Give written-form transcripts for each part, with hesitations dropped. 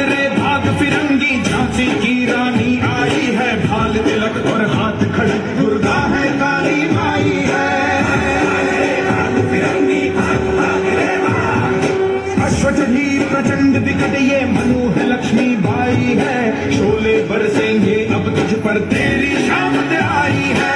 रे भाग फिरंगी झांसी की रानी आई है, भाल तिलक और हाथ खड़क दुर्गा है काली माई है। भाग फिरंगी भाग भाग रे भाग, अश्वचढ़ी प्रचंड विकट ये मनु है लक्ष्मी बाई है, शोले बरसेंगे अब तुझ पर तेरी शामत आई है।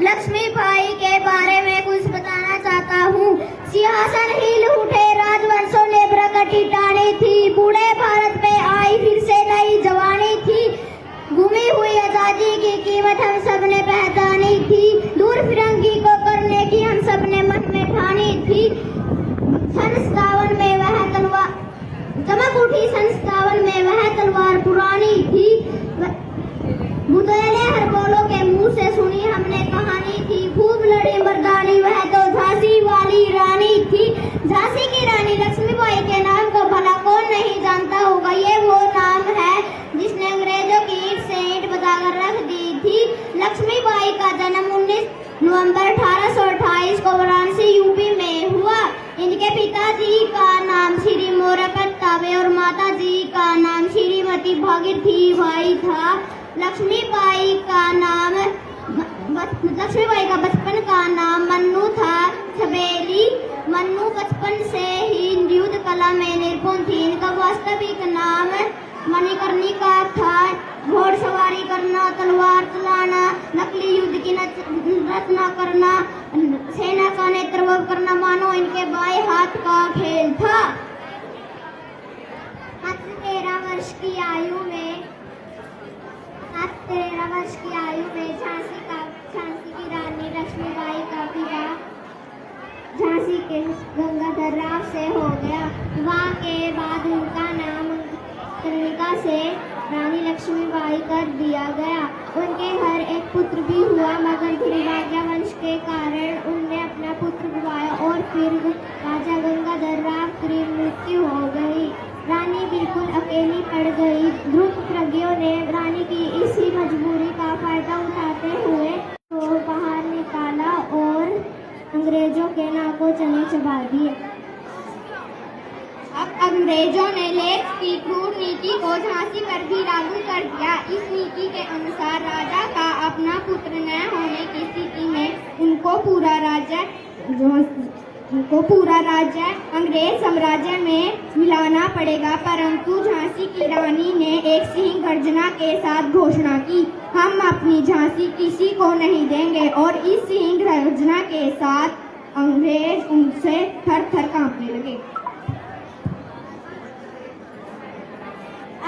लक्ष्मी बाई के बारे में कुछ बताना चाहता हूँ। सिंहासन हिल उठे, राजवंशों ने प्रगति टानी थी, बूढ़े भारत पे आई फिर से नई जवानी थी, गुमी हुई आजादी की कीमत हम सब ने पहचानी थी, दूर फिरंगी को करने की हम सब ने मन में ठानी थी। सन 57 में वह तलवार चमक उठी, सन 57 में वह तलवार पुरानी थी, बुधेले हर बोलों के मुंह से सुनी हमने कहानी थी, खूब लड़ी मर्दानी वह तो झांसी वाली रानी थी। झांसी की रानी लक्ष्मीबाई के नाम को भला कौन नहीं जानता होगा, ये वो नाम है जिसने अंग्रेजों की ईंट से ईंट बजाकर रख दी थी। लक्ष्मीबाई का जन्म 19 नवंबर 1828 को वाराणसी यूपी में हुआ। इनके पिताजी का नाम श्री मोरपत ताबे और माता जी का नाम श्रीमती भागीरथी बाई था। लक्ष्मीबाई का बचपन का नाम मन्नू था। छबेली मन्नू बचपन से ही युद्ध कला में निपुण थी। इनका वास्तविक नाम मणिकर्णिका था। घोड़सवारी करना, तलवार चलाना, नकली युद्ध की रचना करना, सेना का नेतृत्व करना मानो इनके बाएं हाथ का खेल था। मात्र 13 वर्ष की आयु में झांसी की रानी लक्ष्मीबाई का विवाह झांसी के गंगाधर राव से हो गया। विवाह के बाद उनका नाम कर्णिका से रानी लक्ष्मीबाई कर दिया गया। उनके घर एक पुत्र भी हुआ, मगर दुर्भाग्य वंश के कारण उनने अपना पुत्र गवाया और फिर राजा गंगाधर राव की मृत्यु हो गई। रानी बिल्कुल अकेली पड़ गई। ध्रुव प्रज्ञों ने रानी की इसी मजबूरी का फायदा उठाते हुए तो बाहर निकाला और अंग्रेजों के नाकों चने चबा दिए। अब अंग्रेजों ने लेख की क्रूर नीति को झांसी पर भी लागू कर दिया। इस नीति के अनुसार राजा का अपना पुत्र न होने की स्थिति में उनको पूरा राज्य अंग्रेज साम्राज्य में मिलाना पड़ेगा। परंतु झांसी की रानी ने एक सिंह गर्जना के साथ घोषणा की, हम अपनी झांसी किसी को नहीं देंगे। और इस सिंह गर्जना के साथ अंग्रेज उनसे थर थर कांपने लगे।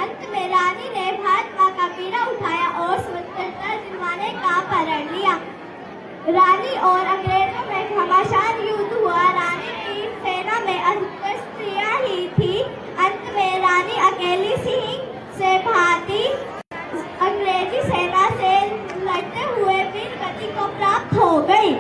अंत में रानी ने भाजपा का बीड़ा उठाया और स्वतंत्रता दिलवाने का प्रण लिया। रानी और अंग्रेजों में घमासान युद्ध हुआ। रानी की सेना में अधिकतर स्त्रियां ही थी। अंत में रानी अकेली सिंह से भांति अंग्रेजी सेना से लड़ते हुए वीर गति को प्राप्त हो गई।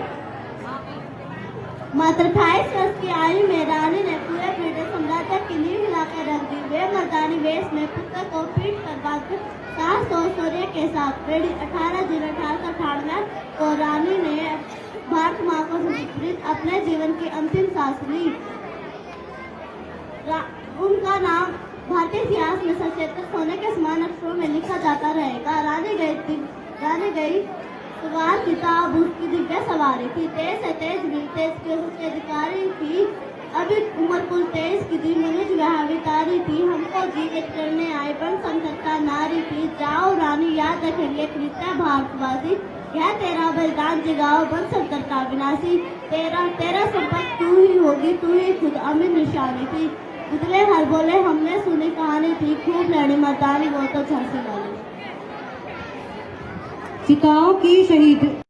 मात्र 28 वर्ष की आयु में रानी ने पूरे ब्रिटिश साम्राज्य की नींव हिलाकर रख दी। वे मर्दानी वेश में पुत्र को पीट कर बाकी साहस और शौर्य के साथ प्रेरित 18 जून 1898 को रानी ने भारत माँ को समर्पित अपने जीवन की अंतिम सांस ली। उनका नाम भारतीय इतिहास में सचेतक सोने के समान अक्षरों में लिखा जाता रहेगा। रानी गई सवार किताब उसकी दिव्य सवारी थी। तेज से तेज भी तेज के अधिकारी थी। अभी उम्र कुल 23 की थी। मनुज वह वितारी थी। हमको जीवित करने आए बन संतता नारी थी। जाओ रानी याद रखेंगे कृत्य भारतवासी, यह तेरा बलिदान जगाओ बन संतता विनाशी। तेरा संपत तू ही होगी, तू ही खुद अमित निशानी थी। उतले हर बोले हमने सुनी कहानी थी, खूब लड़ी मर्दानी वो तो झांसी वाली। चिताओं की शहीद